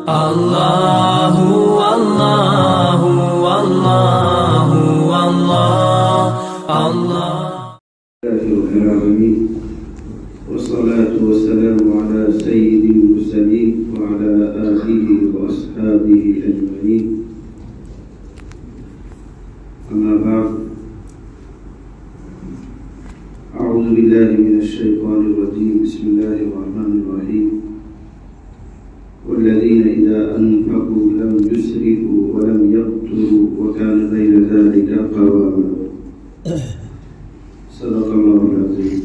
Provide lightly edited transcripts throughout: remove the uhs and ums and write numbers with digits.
اللہ اللہ اللہ اللہ اللہ والصلاة والسلام على سيد المرسلين وعلى آله وأصحابه أجمعين. أما بعد، أعوذ بالله من الشيطان الرجيم. بسم الله الرحمن الرحيم. والذين إذا أنفقوا لم يسرفوا ولم يقتروا وكان بين ذلك قواما. صدق الله العظيم.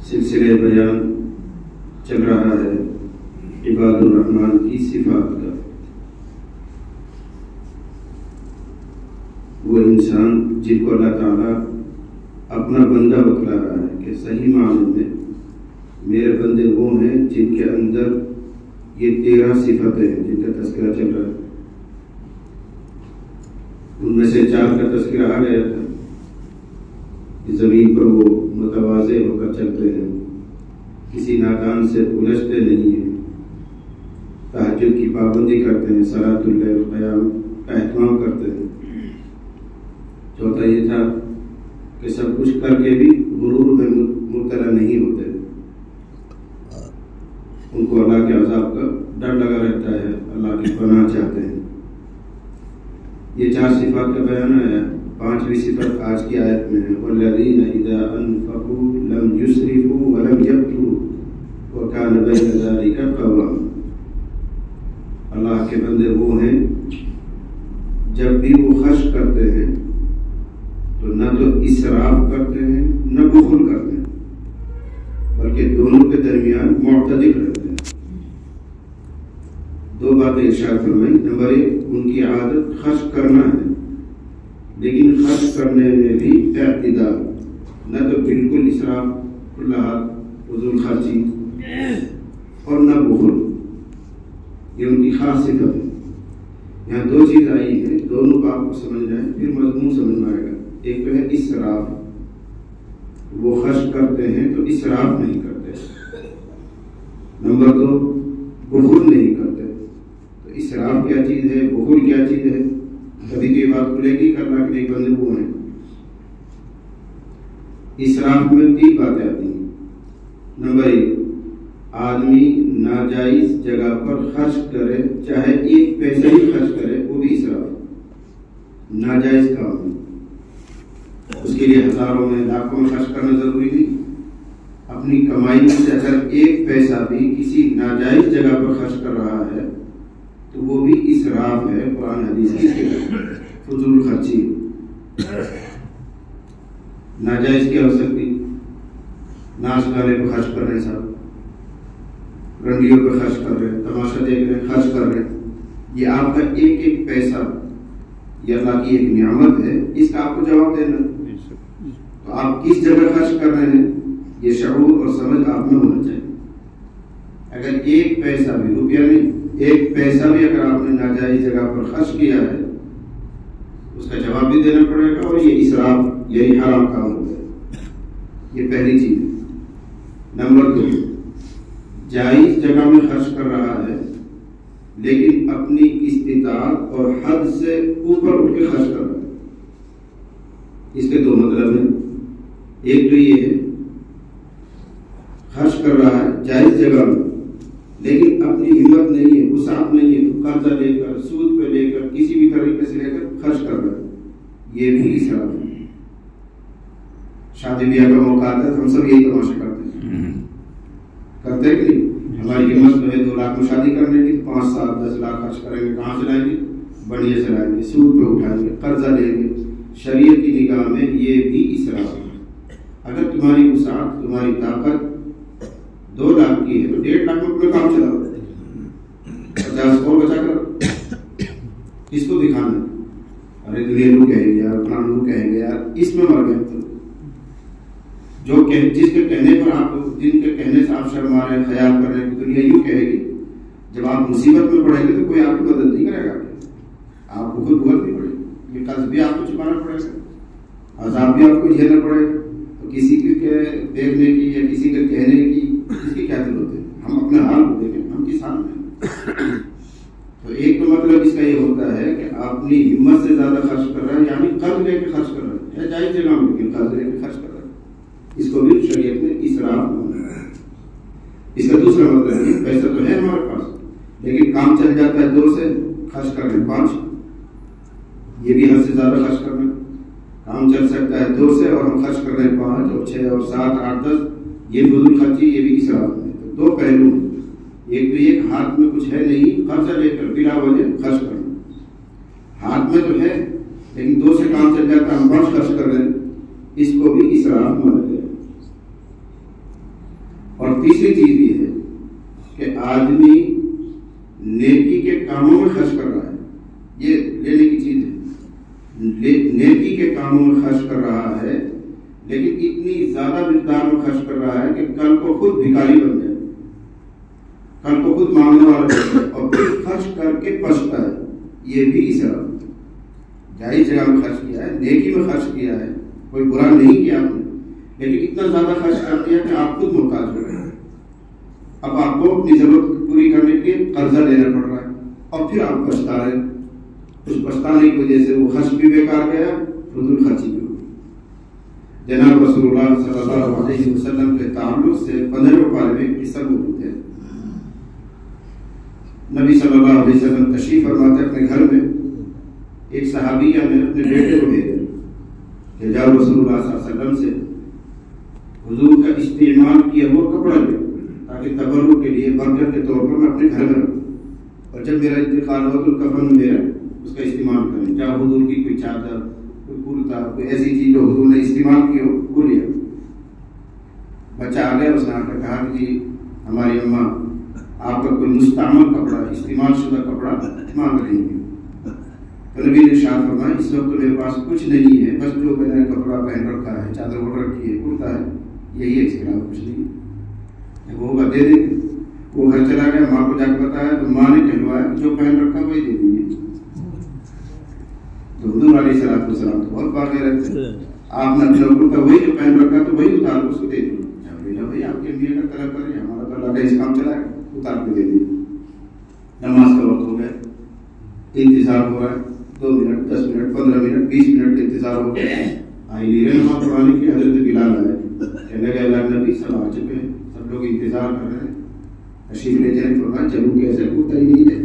سلسلہ بیان چل رہا ہے عباد الرحمن کی صفات کا. وہ انسان جن کو اللہ تعالیٰ اپنا بندہ بتلا رہا ہے کہ صحیح معنی میں میرے بندے وہ ہیں جن کے اندر یہ 13 صفتیں ہیں جن کا تذکرہ چل رہا ہے. ان میں سے 4 کا تذکرہ آ گیا تھا. زمین پر وہ متواضع ہو کر چلتے ہیں، کسی ناکام سے الجھتے نہیں ہیں، تہجد کی پابندی کرتے ہیں، صلاۃ اللیل قیام کا اہتمام کرتے ہیں. چوتھا یہ تھا کہ سب کچھ کر کے بھی غرور میں مبتلا نہیں ہوتے. ان کو اللہ کے عذاب کا ڈر لگا رہتا ہے، اللہ کی پناہ چاہتے ہیں. یہ 4 صفات کا بیان ہے. 5ویں صفت آج کی آیت میں ہے، والذین اذا انفقوا لم یسرفوا ولم یقتروا وکان بین ذلک قواما. اللہ کے بندے وہ ہیں جب بھی وہ خرچ کرتے ہیں تو نہ تو اسراف کرتے ہیں نہ بخل کرتے ہیں، بلکہ دونوں کے درمیان معتدل رہتے ہیں. 2 باتیں ارشاد فرمائی. نمبر 1، ان کی عادت خرچ کرنا ہے، لیکن خرچ کرنے میں بھی اعتدال، نہ تو بالکل اسراف، کلہات، فضول خرچی، اور نہ بخل. یہ ان کی خاص صفت ہے. یہاں 2 چیز آئی ہیں، دونوں کو آپ کو سمجھنا ہے، پھر مضمون سمجھ میں آئے گا. ایک تو ہے اسراف، وہ خرچ کرتے ہیں تو اسراف نہیں کرتے. نمبر 2، بخل نہیں کرتے. تو اسراف کیا چیز ہے، بخل کیا چیز ہے، کبھی تو یہ بات کھلے گی کہ اللہ کے ایک بندے وہ ہیں. اسراف میں 3 باتیں آتی ہیں. نمبر 1، آدمی ناجائز جگہ پر خرچ کرے، چاہے 1 پیسہ ہی خرچ کرے، وہ بھی اسراف، ناجائز کام ہے. اس کے لیے ہزاروں میں لاکھوں میں خرچ کرنا ضروری نہیں. اپنی کمائی میں سے اگر 1 پیسہ بھی کسی ناجائز جگہ پر خرچ کر رہا ہے تو وہ بھی اسراف ہے. قرآن حدیث کی فضول خرچی. ناجائز کیا ہو سکتی؟ ناچ گانے پہ خرچ کر رہے ہیں، صاحب رنڈیوں پہ خرچ کر رہے ہیں، تماشا دیکھ رہے ہیں، خرچ کر رہے ہیں. یہ آپ کا ایک پیسہ یہ اللہ کی ایک نعمت ہے، اس کا آپ کو جواب دینا. تو آپ کس جگہ خرچ کر رہے ہیں یہ شعور اور سمجھ آپ میں ہونا چاہیے. اگر 1 پیسہ بھی، روپیہ نہیں، 1 پیسہ بھی اگر آپ نے ناجائز جگہ پر خرچ کیا ہے اس کا جواب بھی دینا پڑے گا، اور یہ اسراف، یہی حرام کام ہوتا ہے. یہ پہلی چیز ہے. نمبر 2، جائز جگہ میں خرچ کر رہا ہے لیکن اپنی استطاعت اور حد سے اوپر اٹھ کے خرچ کر رہا ہے. اس کے 2 مطلب ہیں. ایک تو یہ ہے خرچ کر رہا ہے جائز جگہ میں لیکن اپنی ہمت نہیں ہے، وسعت نہیں ہے، قرضہ لے کر، سود پہ لے کر، کسی بھی طریقے سے لے کر خرچ کر رہا ہے. یہ بھی اسراف ہے. شادی بیاہ کا موقع آتا ہے تو ہم سب یہی تماشا کرتے ہیں کہ نہیں؟ ہماری ہمت جو ہے 2 لاکھ میں شادی کرنے کی، 5 سال 10 لاکھ خرچ کریں گے. کہاں سے لائیں گے؟ بڑھیا سے لائیں گے، سود پہ اٹھائیں گے، قرضہ لیں گے. شریعت کی نگاہ میں یہ بھی اسراف ہے. اگر تمہاری وسعت، تمہاری طاقت 2 لاکھ کی ہے تو 1.5 لاکھ میں اپنا کام چلاؤ. 50 اور بچا کر کس کو دکھانا ہے؟ ارے دنیا لوگ کہیں گے یار، فلاں لوگ کہیں گے یار، اس میں مر گئے. جو جس کے کہنے پر آپ، جن کے کہنے سے آپ شرما رہے ہیں، خیال کر رہے ہیں کہ دنیا یوں کہے گی، جب آپ مصیبت میں پڑیں گے تو کوئی آپ کی مدد نہیں کرے گا. آپ کو خود بھگتنی پڑے گی. یہ قرض بھی آپ کو چکانا پڑے گا، عذاب بھی آپ کو جھیلنا پڑے گا. تو کسی کے دیکھنے کی یا کسی کے کہنے کی اس کی ہے کہ اپنی ہمت سے زیادہ خرچ کر رہا ہے، یعنی قرض لے کے خرچ کر رہا ہے، جائز جگہ میں لیکن قرض لے کے خرچ کر رہا ہے، اس کو بھی شریعت نے اسراف مانا ہے۔ اس کا دوسرا مطلب ہے پیسہ تو ہے ہمارے پاس لیکن کام چل جاتا ہے 2 سے خرچ کر رہے ہیں 5، یہ بھی حد سے زیادہ خرچ کر رہے ہیں۔ کام چل سکتا ہے 2 سے اور ہم خرچ کر رہے ہیں 5 اور 6 اور 7 8 10، یہ فضول خرچی، یہ بھی اسراف ہے۔ تو 2 پہلو ہیں، ایک تو ایک ہاتھ میں کچھ ہے نہیں، قرضہ لے کر بلا وجہ خرچ کرنا، ہاتھ میں تو ہے لیکن 2 سے کام چل جاتا ہے، ہم 5 خرچ کر رہے ہیں، اس کو بھی اسراف مانا گیا۔ اور تیسری چیز یہ ہے کہ آدمی نیکی کے کاموں میں خرچ کر رہا ہے، یہ لینے کی چیز ہے، نیکی کے کاموں میں خرچ کر رہا ہے لیکن اتنی زیادہ مقدار میں خرچ کر رہا ہے کہ کل کو خود بھکاری بن جائے، کل کو خود مانگنے والا بن جائے اور پھر خرچ کر کے پچھتا ہے، یہ بھی اسراف۔ جائز جگہ میں خرچ کیا ہے، نیکی میں خرچ کیا ہے، کوئی برا نہیں کیا آپ نے، لیکن اتنا زیادہ خرچ کر دیا کہ آپ خود محتاج ہو گئے، اب آپ کو اپنی ضرورت پوری کرنے کے لیے قرضہ لینا پڑ رہا ہے اور پھر آپ پچھتا رہے، اس پچھتانے کی وجہ سے وہ خرچ بھی بیکار گیا، فضول خرچی بھی ہوئی۔ جناب رسول اللہ صلی اللہ علیہ وسلم کے تعلق سے 15 پارے میں قصہ موجود ہے۔ نبی صلی اللہ علیہ وسلم تشریف فرماتے اپنے گھر میں، ایک صحابیہ نے اپنے بیٹے کو بھیجا کہ جاؤ رسول اللہ صلی اللہ علیہ وسلم سے حضور کا استعمال کیا وہ کپڑا لے تاکہ تبرک کے لیے برکت کے طور پر میں اپنے گھر میں رکھوں، اور جب میرا انتقال ہو تو کفن میرا اس کا استعمال کریں، چاہے حضور کی کوئی چادر، کوئی کرتا، کوئی ایسی چیز جو حضور نے استعمال کی ہو وہ لیا۔ بچہ آ گیا، اس نے آ کر کہا کہ ہماری اماں آپ کا کوئی مستعمل کپڑا، استعمال شدہ کپڑا مانگ رہی ہے۔ تو نبی نے ارشاد فرمایا اس وقت میرے پاس کچھ نہیں ہے، بس جو میں نے کپڑا پہن رکھا ہے، چادر اوڑھ رکھی ہے، کرتا ہے، یہی ہے، اس کے علاوہ کچھ نہیں ہے، جب ہوگا دے دیں گے۔ وہ گھر چلا گیا، ماں کو جا کے بتایا تو ماں نے کہلوایا جو پہن رکھا وہی دے دیجیے۔ تو حضور علیہ السلام تو بہت بار دے رہے تھے، آپ نے اپنے کرتا وہی جو پہن رکھا تو وہی اتار کو اس کو دے دیجیے، بھائی آپ کے امیر کا طلب کریں، ہمارا تو اللہ کا اس کام چلا ہے، اتار کے دے دیجیے۔ نماز کا وقت ہو گیا، انتظار ہو رہا ہے، 2 منٹ 10 منٹ 15 منٹ 20 منٹ کا انتظار ہو گیا، آئی نہیں رہے نماز پڑھانے کی۔ حضرت بلال آئے، کہنے لگے اللہ نبی سب آ چکے ہیں، سب لوگ انتظار کر رہے ہیں، تشریف لے جائیں۔ فرمایا چلو کیسے کوتا ہی نہیں ہے،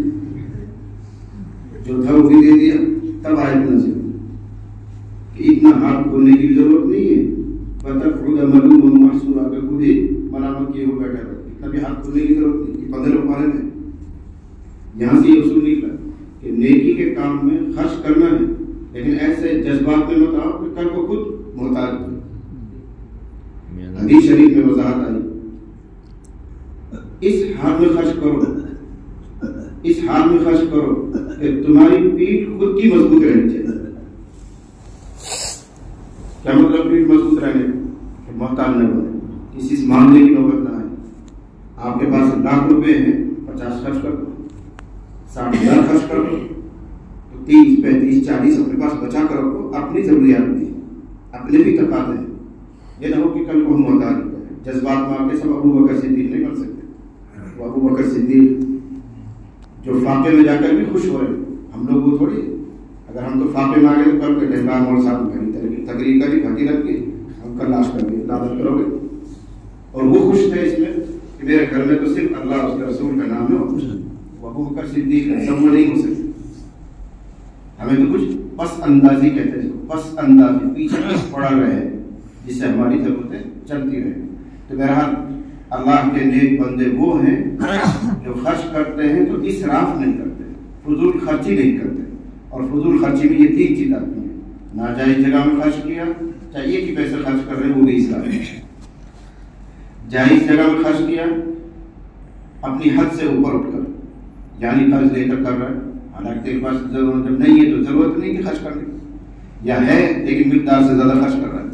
جو تھا وہ بھی دے دیا۔ تب آئے نازل کہ اتنا ہاتھ کھولنے کی ضرورت نہیں ہے، فتقعد ملوما محسورا، کہ خود ہی ملامت کیے ہو بیٹھا رہے، اتنا بھی ہاتھ کھولنے کی ضرورت نہیں۔ 15 پارے میں یہاں سے یہ اصول نکلا کہ نیکی کے کام میں خرچ کرنا ہے لیکن ایسے جذبات میں مت آؤ کہ کل کو خود محتاج ہو۔ حدیث شریف میں وضاحت آئی، اس حال میں خرچ کرو، اس حال میں خرچ کرو کہ تمہاری پیٹھ خود کی مضبوط رہنی چاہیے۔ کیا مطلب پیٹھ مضبوط رہنے کہ محتاج نہ بنے، کسی سے مانگنے کی نوبت نہ آئے۔ آپ کے پاس لاکھ روپے ہیں، 50 خرچ کر دو، 60,000 خرچ کر دو، تو 30 35 40 اپنے پاس بچا کر رکھو، اپنی ضروریات بھی، اپنے بھی تقاضے ہیں، یہ نہ ہو کہ کل کو ہم محتاج ہو جائیں۔ جذبات میں آ کے سب ابو بکر صدیق نہیں بن سکتے۔ وہ ابو بکر صدیق جو فاقے میں جا کر بھی خوش ہو رہے، ہم لوگ وہ تھوڑی، اگر ہم تو فاقے میں آ گئے تو کل کے ڈھنگار مول صاحب تقریر کری بھٹی رکھ کے ہم کل لاش کر گئے، دعوت کرو گے، اور وہ خوش تھے اس میں کہ میرے گھر میں تو صرف اللہ اس کے رسول کا نام ہے، اور خوش وہ ابو بکر صدیق سب وہ نہیں ہو سکتے۔ ہمیں تو کچھ پس اندازی کہتے ہیں، پس اندازی، پیچھے پڑا رہے جس سے ہماری ضرورتیں چلتی رہے۔ تو بہرحال اللہ کے نیک بندے وہ ہیں جو خرچ کرتے ہیں تو اسراف نہیں کرتے، فضول خرچی نہیں کرتے، اور فضول خرچی میں یہ 3 چیز آتی ہیں، ناجائز جگہ میں خرچ کیا، چاہے ایک ہی پیسے خرچ کر رہے ہیں وہ بھی اسراف ہے، جائز جگہ میں خرچ کیا اپنی حد سے اوپر اٹھ کر، یعنی قرض لے کر رہا ہے، حالانکہ تیرے پاس ضرورت جب نہیں ہے تو ضرورت نہیں کہ خرچ کرنے کی، یا ہے لیکن مقدار سے زیادہ خرچ کر رہا ہے،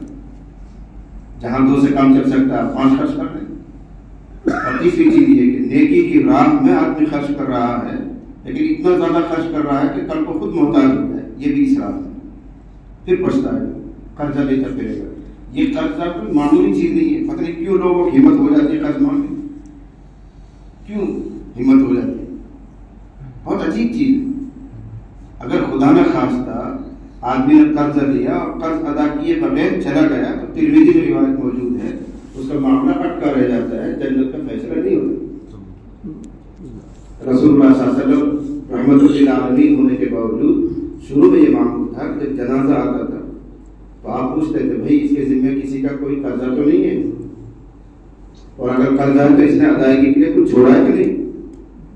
جہاں 2 سے کام چل سکتا ہے 5 خرچ کر رہے ہیں۔ اور تیسری چیز یہ کہ نیکی کی راہ میں آدمی خرچ کر رہا ہے لیکن اتنا زیادہ خرچ کر رہا ہے کہ کل کو خود محتاج ہو جائے، یہ بھی اسراف ہے، پھر پچھتا ہے، قرضہ لے کر پھرے گا۔ یہ قرضہ کوئی معمولی چیز نہیں ہے، پتہ نہیں کیوں لوگوں کی ہمت ہو جاتی ہے قرض مانگنے، کیوں ہمت ہو جاتی ہے، بہت عجیب چیز ہے۔ اگر خدا نہ خواستہ آدمی نے قرض لیا اور قرض ادا کیے بغیر چلا گیا تو ترمذی میں روایت موجود ہے اس کا معاملہ اٹکا رہ جاتا ہے، جنت کا فیصلہ نہیں ہوتا۔ رسول اللہ صلی اللہ علیہ وسلم رحمت للعالمین ہونے کے باوجود شروع میں یہ معمول تھا کہ جب جنازہ آتا تھا تو آپ پوچھتے تھے بھائی اس کے ذمہ کسی کا کوئی قرضہ تو نہیں ہے، اور اگر قرضہ ہے تو اس نے ادائیگی کے لیے کچھ چھوڑا ہے کہ نہیں؟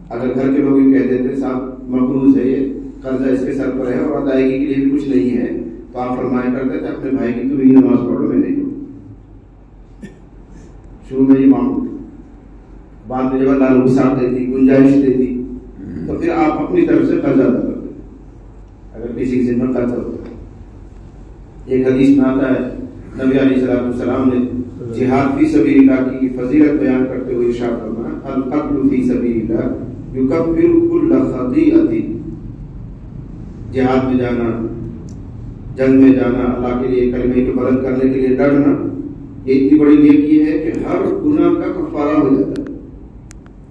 اگر گھر کے لوگ یہ کہہ دیتے صاحب مقروض ہے، یہ قرضہ اس کے سر پر ہے اور ادائیگی کے لیے بھی کچھ نہیں ہے، تو آپ فرمایا کرتے تھے اپنے بھائی کی تم ہی نماز پڑھو، میں نہیں پڑھوں۔ شروع میں یہ معمول تھا، بعد میں جب اللہ نے وسعت دے دی، گنجائش دے دی، تو پھر آپ اپنی طرف سے قرضہ ادا کرتے ہیں اگر کسی کے ذمہ قرضہ ہوتا ہے۔ ایک حدیث میں آتا ہے نبی علیہ السلام نے جہاد فی سبیل اللہ کی فضیلت بیان کرتے ہوئے ارشاد فرمایا القتل فی سبیل اللہ یکفر کل خطیئۃ، جہاد میں جانا، جنگ میں جانا، اللہ کے لیے کلمے کو بلند کرنے کے لیے لڑنا، یہ اتنی بڑی نیکی ہے کہ ہر گناہ کا کفارہ ہو جاتا ہے،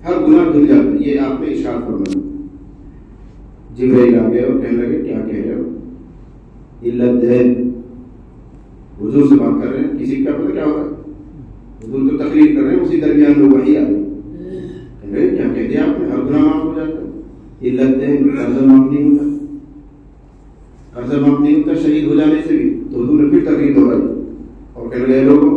ہر گناہ دھل جاتا ہے۔ یہ آپ نے ارشاد فرمایا۔ جبرائیل آ گئے اور کہنے لگے کیا کہہ رہے ہو؟ الا الدین، حضور سے بات کر رہے ہیں، کسی کا پتہ کیا ہوگا؟ حضور تو تقریر کر رہے ہیں، اسی درمیان میں وحی آ گئی، کہہ رہے کیا کہہ دیا آپ نے؟ ہر گناہ معاف ہو جاتا ہے۔ الا الدین، قرضہ معاف نہیں ہوتا، قرضہ معاف نہیں ہوتا شہید ہو جانے سے بھی۔ تو حضور نے پھر تقریر دہرائی اور کہنے لگے لوگوں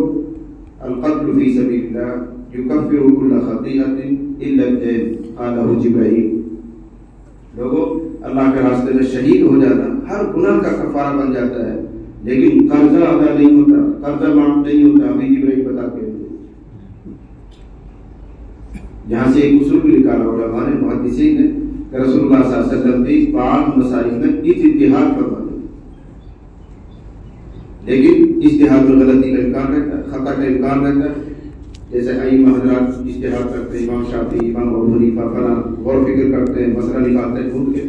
القتل فی سبیل اللہ یکفر کل خطیئۃ الا الدین قالہ جبرائیل، لوگوں اللہ کے راستے میں شہید ہو جانا ہر گناہ کا کفارہ بن جاتا ہے، لیکن قرضہ ادا نہیں ہوتا، قرضہ معاف نہیں ہوتا۔ ابھی جبرائیل بتاتے ہیں، یہاں سے ایک اصول بھی نکالا علماء نے، محدثین نے، کہ رسول اللہ صلی اللہ علیہ وسلم بھی بعض مسائل میں اجتہاد فرماتے ہیں، لیکن اجتہاد میں غلطی کا امکان رہتا ہے، خطا کا امکان رہتا ہے۔ جیسے ائمہ حضرات اجتہاد کرتے ہیں، امام شافعی، امام ابو حنیفہ فلاں غور و فکر کرتے ہیں، مسئلہ نکالتے ہیں ڈھونڈ کے،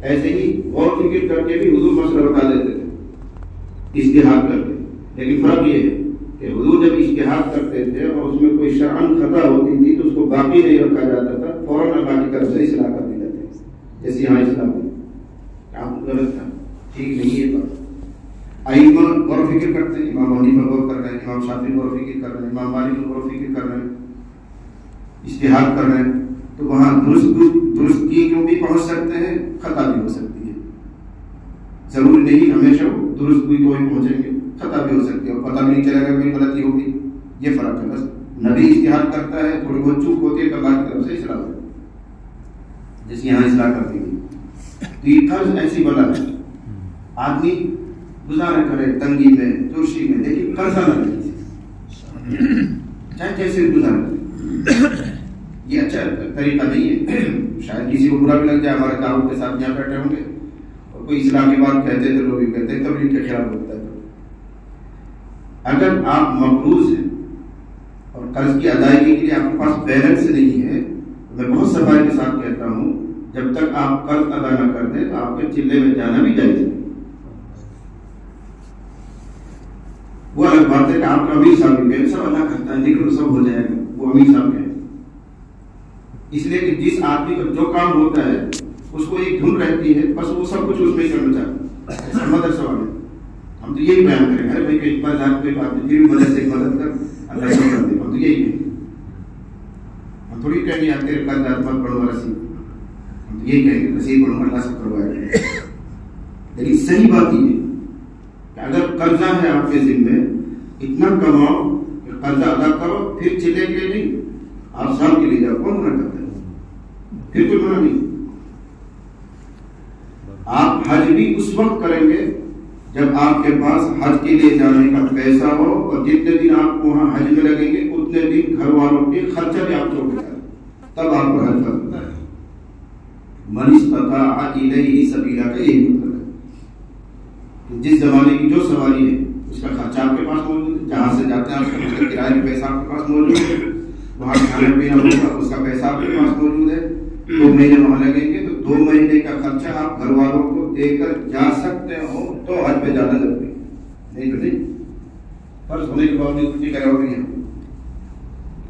ایسے ہی غور و فکر کر کے بھی حضور مسئلہ بتا دیتے تھے اجتہاد کر کے۔ لیکن فرق یہ ہے کہ حضور جب اجتہاد کرتے تھے اور اس میں کوئی شرعاً خطا ہوتی تھی تو اس کو باقی نہیں رکھا جاتا تھا، فوراً اللہ کی طرف سے اصلاح کر دی جاتی ہے، جیسے یہاں اصلاح ہوئی، آپ غلط تھا، ٹھیک نہیں ہے بات۔ ائمہ غور و فکر کرتے ہیں، امام حنیفہ غور کر رہے ہیں، امام شافعی غور و فکر کر رہے ہیں، امام مالک غور و فکر کر رہے ہیں، اجتہاد کر رہے ہیں، تو وہاں درست کی کیوں بھی پہنچ سکتے ہیں، خطا بھی ہو سکتی ہے، ضروری نہیں ہمیشہ درست کوئی پہنچیں گے، خطا بھی ہو سکتی ہے اور پتہ بھی نہیں چلے گا کوئی غلطی ہوگی، یہ فرق ہے بس۔ نبی اجتہاد کرتا ہے، تھوڑی بہت چوک ہوتی ہے تو اللہ کی طرف سے اصلاح ہوتی ہے، جیسے یہاں اصلاح کرتی ہے۔ تو یہ طرز ایسی بنا ہے، آدمی گزارا کرے تنگی میں، جوشی میں، لیکن قرضہ نہ لے، چاہے کیسے گزارا کرے، یہ اچھا طریقہ نہیں ہے۔ شاید کسی کو برا بھی لگ جائے، ہمارے تعاون کے ساتھ یہاں بیٹھے ہوں گے اور کوئی اسلام کی بات کہتے ہیں تو لوگ بھی کہتے ہیں تبلیغ کے خلاف ہوتا ہے۔ اگر آپ مقروض ہیں اور قرض کی ادائیگی کے لیے آپ کے پاس بیلنس نہیں ہے، تو میں بہت صفائی کے ساتھ کہتا ہوں جب تک آپ قرض ادا نہ کر دیں تو آپ کے چلے میں جانا بھی جائز ہے۔ وہ الگ بات ہے کہ آپ کا امیر صاحب بھی سب اللہ کرتا ہے، لیکن سب ہو جائے گا، وہ امیر صاحب ہے، اس لیے کہ جس آدمی کا جو کام ہوتا ہے اس کو ایک دھن رہتی ہے، بس وہ سب کچھ اس میں کرنا چاہتا ہے۔ مدد سوال ہے، ہم تو یہی بیان کریں گے بھائی کہ ایک بار آپ کوئی بات نہیں، مدد سے مدد کر اللہ سے کر دے، ہم تو یہی کہیں گے، ہم تھوڑی کہیں گے تیرے قرض مت بڑھوا رسید، ہم تو یہی کہیں گے رسید بڑھوا اللہ سے کروائے۔ لیکن صحیح بات یہ ہے کہ اگر قرضہ ہے آپ کے ذمہ، اتنا کماؤ کہ قرضہ ادا کرو، پھر چلے کے نہیں، آپ سال کے لیے جاؤ، کون منع کرتا ہے؟ پھر کوئی منع نہیں۔ آپ حج بھی اس وقت کریں گے جب آپ کے پاس حج کے لیے جانے کا پیسہ ہو، اور جتنے دن آپ کو وہاں حج میں لگیں گے اتنے دن گھر والوں کے خرچہ بھی آپ چوک جائے، تب آپ کو حج کرنا ہے۔ من استطاع الیہ سبیلا کا یہی مطلب ہے کہ جس زمانے کی جو سواری ہے اس کا خرچہ آپ کے پاس موجود ہے، جہاں سے جاتے ہیں اس کا کرایہ کا پیسہ آپ کے پاس موجود ہے، وہاں کھانا پینا ہوگا اس کا پیسہ آپ کے پاس موجود ہے، 2 مہینے وہاں لگیں گے تو 2 مہینے کا خرچہ آپ گھر والوں کو دے کر جا سکتے ہو تو حج پہ جانا ضروری ہے، نہیں تو نہیں۔ فرض ہونے کے باوجود کچھ کرا ہوگی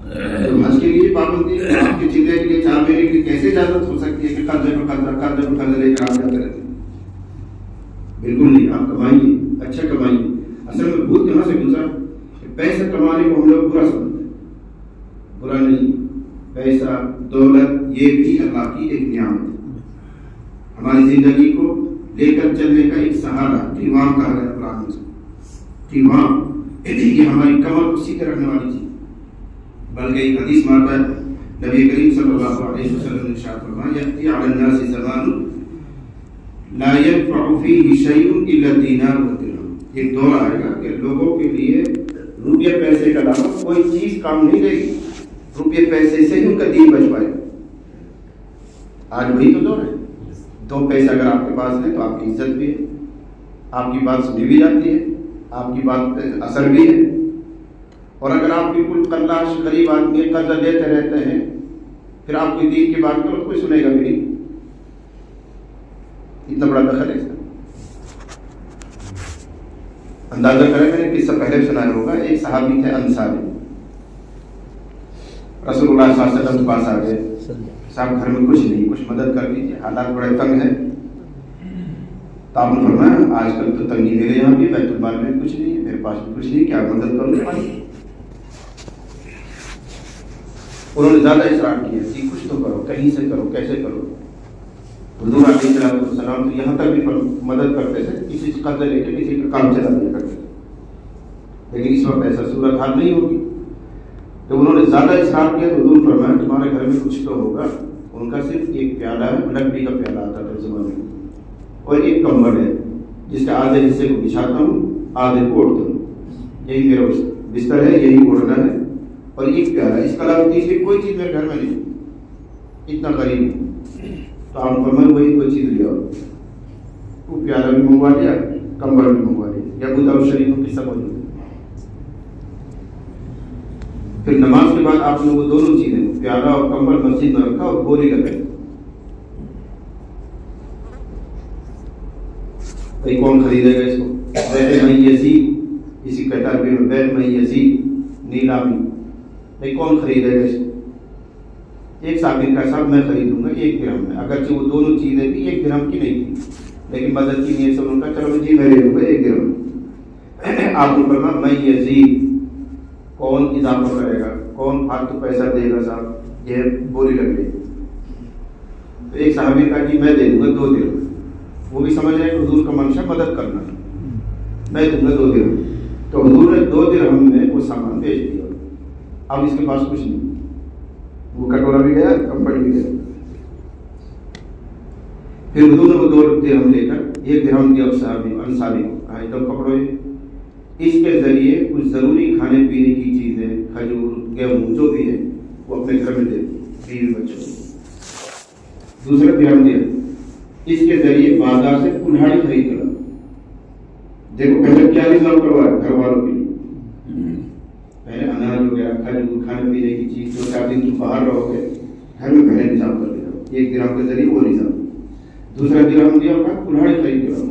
تو حج کے لیے پابندی ہے، آپ کے چلے کے لیے 4 مہینے کے لیے کیسے اجازت ہو سکتی ہے کہ قرضے پہ قرضہ لے کر آپ جاتے رہتے ہیں؟ بالکل نہیں، آپ کمائیے، اچھا کمائیے۔ اصل میں بھوت کہاں سے گزرا؟ پیسہ کمانے کو ہم لوگ برا سمجھتے ہیں، برا نہیں۔ پیسہ دولت یہ بھی اللہ کی ایک نعمت ہے، ہماری زندگی کو لے کر چلنے کا ایک سہارا، ٹیوام کہا گیا قرآن میں، ٹیوام یہ ہماری کمر کو سیدھے رکھنے والی چیز۔ بلکہ ایک حدیث میں آتا ہے، نبی کریم صلی اللہ علیہ وسلم نے ارشاد فرمایا، یأتی علی الناس زمان لا ينفع فيه شيء الا الدینار والدرہم۔ ایک دور آئے گا کہ لوگوں کے لیے روپیہ پیسے کے علاوہ کوئی چیز کام نہیں دے گی، روپیہ پیسے سے ہی ان کا دین بچ پائے گا۔ آج وہی تو دور ہے، دو پیسے اگر آپ کے پاس ہے تو آپ کی عزت بھی ہے، آپ کی بات سنی بھی جاتی ہے، آپ کی بات پہ اثر بھی ہے۔ اور اگر آپ بالکل قلاش غریب آدمی قرضہ دیتے رہتے ہیں، پھر آپ کوئی دین کی بات کرو کوئی سنے گا بھی نہیں۔ اتنا بڑا دخل ہے اس کا۔ اندازہ کریں، میں نے قصہ پہلے بھی سنایا ہوگا، ایک صحابی تھے انصاری، رسول اللہ صلی اللہ علیہ وسلم کے پاس آ گئے، صاحب گھر میں کچھ نہیں، کچھ مدد کر دیجیے، حالات بڑے تنگ ہیں۔ تو آپ نے فرمایا آج کل تو تنگی میرے یہاں بھی، بیت المال میں کچھ نہیں ہے، میرے پاس بھی کچھ نہیں، کیا مدد کروں؟ انہوں نے زیادہ اصرار کیا، جی کچھ تو کرو، کہیں سے کرو، کیسے کرو۔ حضور علیہ السلام تو یہاں تک بھی مدد کرتے تھے، کسی سے قرضہ لے کے کسی کا کام چلا دیا کرتے تھے، لیکن اس وقت ایسا صورت حال نہیں ہوگی۔ جب انہوں نے زیادہ اصرار کیا تو حضور فرمایا تمہارے گھر میں کچھ تو ہوگا۔ ان کا صرف ایک پیالہ ہے، لکڑی کا پیالہ آتا تھا زمانے میں، اور ایک کمبل ہے جس کے آدھے حصے کو بچھاتا ہوں، آدھے کو اوڑھتا ہوں، یہی میرا بستر ہے، یہی اوڑھنا ہے، اور ایک پیالہ، اس کے علاوہ تیسری کوئی چیز میرے گھر میں نہیں، اتنا غریب ہے۔ تو آپ فرمائے وہی کوئی چیز لے آؤ، وہ پیالہ بھی منگوا لیا، کمبل بھی منگوا لیا، یا ابو داؤد شریف میں قصہ موجود ہے۔ پھر نماز کے بعد آپ نے وہ دونوں چیزیں، پیالہ اور کمبل، مسجد میں رکھا اور بوری لگائی۔ بھائی کون خریدے گا اس کو؟ بیت میں یزید، اسی کتاب میں بیت میں یزید نیلامی، بھائی کون خریدے گا اس کو؟ ایک صاحب کا صاحب میں خریدوں گا 1 درہم میں، اگرچہ وہ دونوں چیزیں بھی 1 درہم کی نہیں تھی، لیکن مدد کی نیت سے انہوں نے کہا چلو جی میں لے لوں گا 1 درہم۔ آپ نے فرمایا میں یزید، کون اضافہ کرے گا، کون فالتو پیسہ دے گا صاحب، یہ بولی لگ گئی۔ تو ایک صحابی کہا کہ میں دے دوں گا 2 درہم، وہ بھی سمجھ رہے کہ حضور کا منشا مدد کرنا ہے، میں دوں گا 2 درہم۔ تو حضور نے 2 درہم میں وہ سامان بیچ دیا، اب اس کے پاس کچھ نہیں، وہ کٹورا بھی گیا، کمبل بھی گیا۔ پھر حضور نے وہ 2 درہم لے کر 1 درہم دیا صحابی انصاری کو، کہا تو پکڑو، اس کے ذریعے کچھ ضروری کھانے پینے کی چیزیں، کھجور، گیہوں جو بھی ہے وہ اپنے گھر میں دے دی بیوی بچوں کو۔ دوسرا درہم دیا، اس کے ذریعے بازار سے کلہاڑی خرید کر، دیکھو پہلے کیا نظام کروایا گھر والوں کے لیے، پہلے اناج وغیرہ، کھجور، کھانے پینے کی چیز، 2-4 دن تم باہر رہو گے، گھر میں پہلے نظام کر دیا، 1 درہم کے ذریعے وہ نظام۔ دوسرا درہم دیا اور کہا کلہاڑی خرید کر،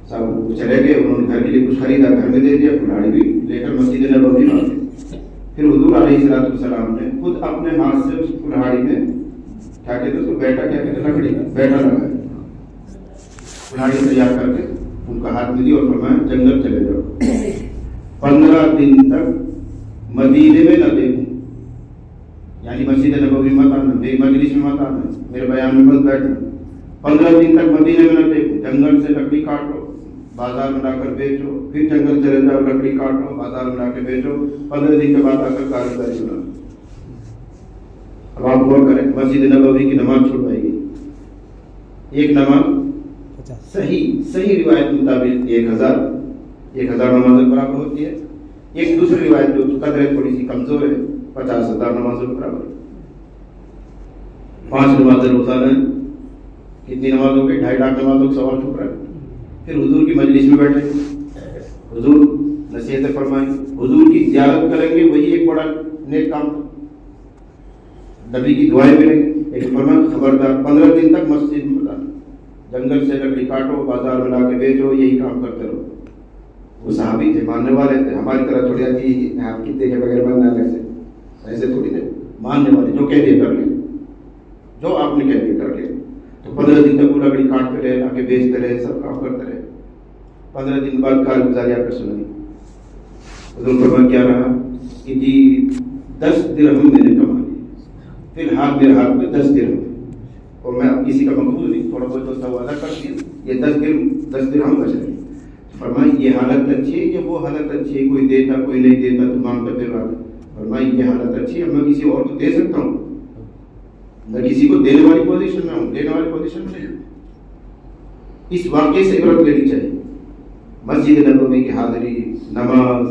صاحب چلے گئے، انہوں نے گھر کے لیے کچھ خریدا، گھر میں دے دیا، کلہاڑی بھی لے کر مسجد نبوی میں آ گئے۔ پھر حضور علیہ السلام نے خود اپنے ہاتھ سے اس کلہاڑی میں کیا کہتے اس کو، بیٹا کیا کہتے، لکڑی بیٹا لگایا، کلہاڑی تیار کر کے ان کا ہاتھ میں دی اور فرمایا جنگل چلے جاؤ، 15 دن تک مدینے میں نہ دیکھوں، یعنی مسجد نبوی مت آنا، میری مجلس میں مت آنا، میرے بیان میں مت بیٹھنا، 15 دن تک مدینے میں نہ دیکھوں، جنگل سے لکڑی کاٹو، بازار میں لا کر بیچو، پھر جنگل چلے جاؤ، لکڑی کاٹو، بازار میں لا کے بیچو، 15 دن کے بعد آ کر کاروباری بنا۔ اب آپ غور کریں، مسجد نبوی کی نماز چھوڑوائی گئی، ایک نماز صحیح روایت کے مطابق 1000 نمازوں برابر ہوتی ہے، ایک دوسری روایت جو قدر تھوڑی سی کمزور ہے 50,000 نمازوں کے برابر ہے۔ 5 نمازیں روزانہ، کتنی نماز ہو گئی؟ 2.5 لاکھ نمازوں کا سوال چھپ رہا ہے۔ پھر حضور کی مجلس میں بیٹھے، حضور نصیحتیں فرمائیں، حضور کی زیارت کریں گے، وہی ایک بڑا نیک کام، نبی کی دعائیں ملیں گی۔ ایک فرمایا خبردار 15 دن تک مسجد میں بتانا، جنگل سے لکڑی کاٹو، بازار میں لا کے بیچو، یہی کام کرتے رہو۔ وہ صحابی تھے، ماننے والے تھے، ہماری طرح تھوڑی آتی آپ کی دیکھے بغیر ماننا ایسے تھوڑی تھے، ماننے والے، جو کہہ دیا کر لیں، جو آپ نے کہہ دیا کر لیں۔ تو تو 15 دن تک وہ لکڑی کاٹتے رہے، آ کے بیچتے رہے، سب کام کرتے رہے. 15 دن بعد کارگزاری آ کر سنائی. حضور فرمان کیا رہا کہ جی 10 درہم میں نے کما لیے، فی الحال میرے ہاتھ میں 10 درہم ہے اور میں اب کسی کا مقبول نہیں، تھوڑا بہت تو سوالہ کر دیا، یہ 10 درہم بچ رہے. فرمائی یہ حالت اچھی ہے کہ وہ حالت اچھی ہے، کوئی دیتا کوئی نہیں دیتا تو مانگتا پھر رہا. فرمائی یہ حالت اچھی ہے، میں کسی اور کو دے سکتا ہوں، میں کسی کو دینے والی پوزیشن میں ہوں، لینے والی پوزیشن میں نہیں. اس واقعے سے عبرت لینی چاہیے. مسجد نبوی کی حاضری، نماز،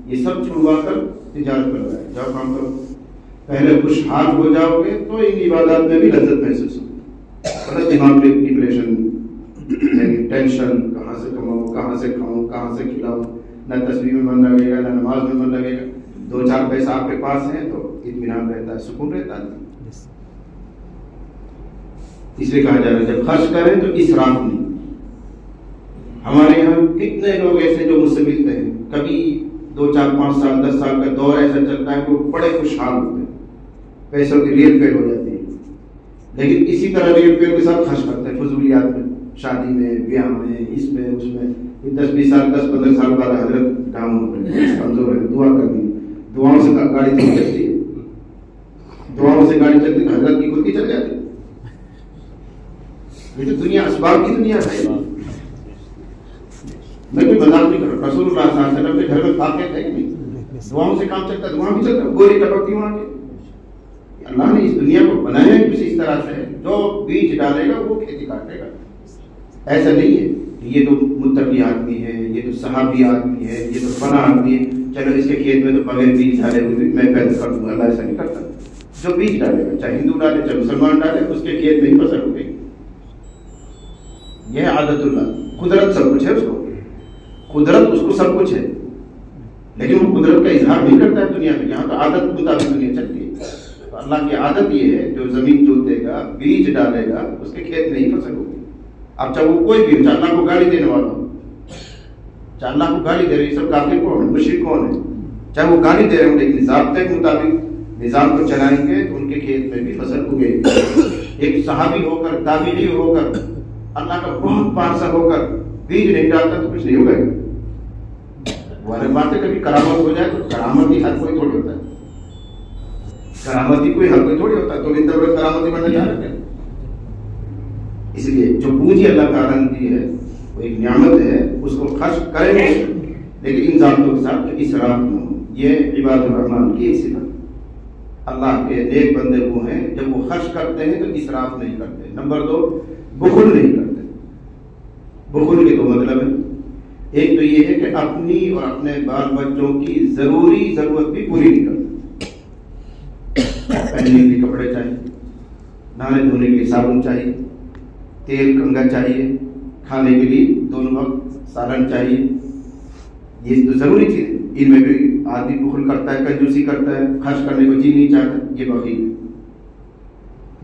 یہ سب چھڑوا کر تجارت پر لگائے، جاؤ کام کرو. پہلے خوشحال ہو جاؤ گے تو ان عبادات میں بھی لذت محسوس ہوگی. دماغ میں ڈپریشن، ٹینشن، کہاں سے کماؤں، کہاں سے کھاؤں، کہاں سے کھلاؤں، نہ تصویر میں من لگے گا نہ نماز میں من لگے گا. 2-4 پیسہ آپ کے پاس ہیں تو اطمینان رہتا ہے، سکون رہتا ہے. اس لیے کہا جا رہا ہے جب خرچ کریں تو اسراف نہیں. ہمارے یہاں کتنے لوگ ایسے جو مجھ سے ملتے ہیں، کبھی 2-4-5 سال 10 سال کا دور ایسا چلتا ہے کہ وہ بڑے خوشحال ہوتے ہیں، پیسوں کی ریل پیل ہو جاتی ہے، لیکن اسی طرح ریل پیل کے ساتھ خرچ کرتے ہیں فضولیات میں، شادی میں، بیاہ میں، اس میں اس میں. 10-20 سال 10-15 سال بعد حضرت ڈاؤن ہو گئے، کمزور ہے، دعا کر دی. دعاؤں سے گاڑی چل جاتی ہے، دعاؤں سے گاڑی چلتی ہے، حضرت کی خود کی چل جاتی ہے. یہ تو دنیا اسباب کی دنیا ہے. میں کوئی مذاق نہیں کر رہا. رسول اللہ صلی اللہ علیہ وسلم کے گھر میں طاقت ہے کہ نہیں؟ دعاؤں سے کام چلتا ہے، دعا بھی چلتا ہے، گولی ٹپکتی وہاں کے. اللہ نے اس دنیا کو بنایا ہے کچھ اس طرح سے، جو بیج ڈالے گا وہ کھیتی کاٹے گا. ایسا نہیں ہے کہ یہ تو متقی آدمی ہے، یہ تو صحابی آدمی ہے، یہ تو فنا آدمی ہے، چلو اس کے کھیت میں تو بغیر بیج ڈالے ہوئے میں پیدا کر دوں گا. اللہ ایسا نہیں کرتا. جو بیج ڈالے گا، چاہے ہندو ڈالے چاہے مسلمان ڈالے، اس کے کھیت میں ہی فصل ہو گئی. یہ ہے عادت اللہ. قدرت سب کچھ ہے، اس کو قدرت اس کو سب کچھ ہے، لیکن وہ قدرت کا اظہار نہیں کرتا ہے دنیا میں. یہاں تو عادت مطابق دنیا چلتی ہے. تو اللہ کی عادت یہ ہے جو زمین جوتے گا، بیج ڈالے گا، اس کے کھیت میں ہی فصل ہوگی. اب چاہے وہ کوئی بھی ہو، چاہے اللہ کو گالی دینے والا ہو، چاہے اللہ کو گالی دے رہے، یہ سب کافر کون ہے، مشرک کون ہے، چاہے وہ گالی دے رہے ہوں، لیکن ضابطے کے مطابق نظام کو چلائیں گے تو ان کے کھیت میں بھی فصل اگے گی. ایک صحابی ہو کر، تابعی ہو کر، اللہ کا بہت پارسا ہو کر بیج نہیں ڈالتا تو کچھ نہیں ہوگا. وہ الگ بات ہے کبھی کرامت ہو جائے تو کرامتی ہر کوئی تھوڑی ہوتا ہے، کرامتی کوئی ہر کوئی تھوڑی ہوتا ہے. تو ان کرامتی بننا چاہ رہے ہیں. اس لیے جو پونجی اللہ تعالیٰ نے دی ہے وہ ایک نعمت ہے، اس کو خرچ کریں گے لیکن ان ضابطوں کے ساتھ اسراف نہ ہو. یہ عباد الرحمان کی صفت. اللہ کے نیک بندے وہ ہیں جب وہ خرچ کرتے ہیں تو اسراف نہیں کرتے. نمبر 2، بخل نہیں کرتے. بخل کے 2 مطلب ہیں. ایک تو یہ ہے کہ اپنی اور اپنے بال بچوں کی ضروری ضرورت بھی پوری نہیں کرتے. پہننے کے لیے کپڑے چاہیے، نہانے دھونے کے لیے صابن چاہیے، تیل کنگا چاہیے، کھانے کے لیے دونوں وقت سالن چاہیے. یہ تو ضروری چیز ہے. ان میں بھی آدمی بخل کرتا ہے، کنجوسی کرتا ہے، خرچ کرنے کو جی نہیں چاہتا. یہ بخیل ہے.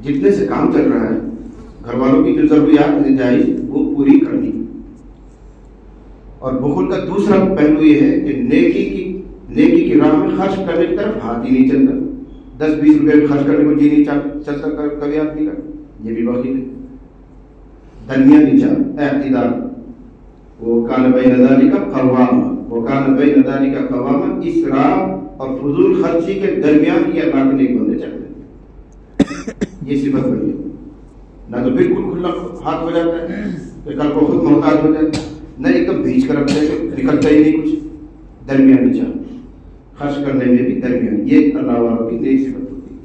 جتنے سے کام چل رہا ہے، گھر والوں کی جو ضروریات جائز وہ پوری کرنی. اور بخل کا دوسرا پہلو یہ ہے کہ نیکی کی راہ میں خرچ کرنے کی طرف ہاتھ ہی نہیں چلتا. 10-20 روپے خرچ کرنے کو جی نہیں چلتا کبھی آدمی کا. یہ بھی بخیل ہے. درمیانی چال، اعتدال. وہ کان بین ذالک قوامہ، وہ کان بین ذالک قوامہ. اسراف اور فضول خرچی کے درمیان یہ اللہ کے نیک بندے چلتے. یہ صفت بنی. نہ تو بالکل کھلا ہاتھ ہو جاتا ہے کہ کل کو خود محتاج ہو جاتا ہے، نہ ایک دم بھیج کر رکھتا ہے کہ نکلتا ہی نہیں کچھ. درمیان چال، خرچ کرنے میں بھی درمیان. یہ اللہ والوں کی نیک صفت ہوتی ہے.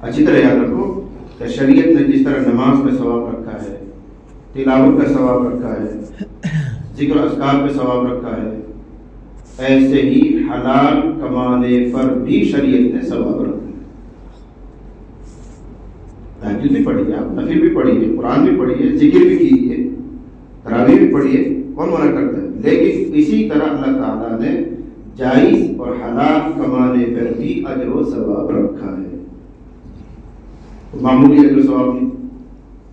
اچھی طرح یاد رکھو کہ شریعت نے جس طرح نماز کا ثواب رکھا ہے، تلاوت کا ثواب رکھا ہے، ذکر اذکار کا ثواب رکھا ہے، ایسے ہی حلال کمانے پر بھی شریعت نے ثواب رکھا ہے. تہجد بھی پڑھیے، آپ نفل بھی پڑھیے، قرآن بھی پڑھیے، ذکر بھی کیجیے، تراویح بھی پڑھیے، کون منع کرتا ہے. لیکن اسی طرح اللہ تعالیٰ نے جائز اور حلال کمانے پر بھی اجر و ثواب رکھا ہے. معمولی اجر و ثواب نہیں،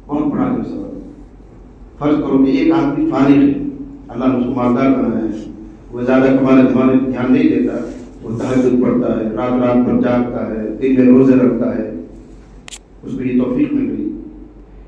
بہت بڑا اجر و ثواب. فرض کرو کہ ایک آدمی فارغ ہے، اللہ نے اس کو مالدار بنایا ہے، وہ زیادہ کمانے دھیان نہیں دیتا، وہ تہجد پڑھتا ہے، رات رات بھر جاگتا ہے، دن میں روزے رکھتا ہے، اس کو یہ توفیق مل گئی.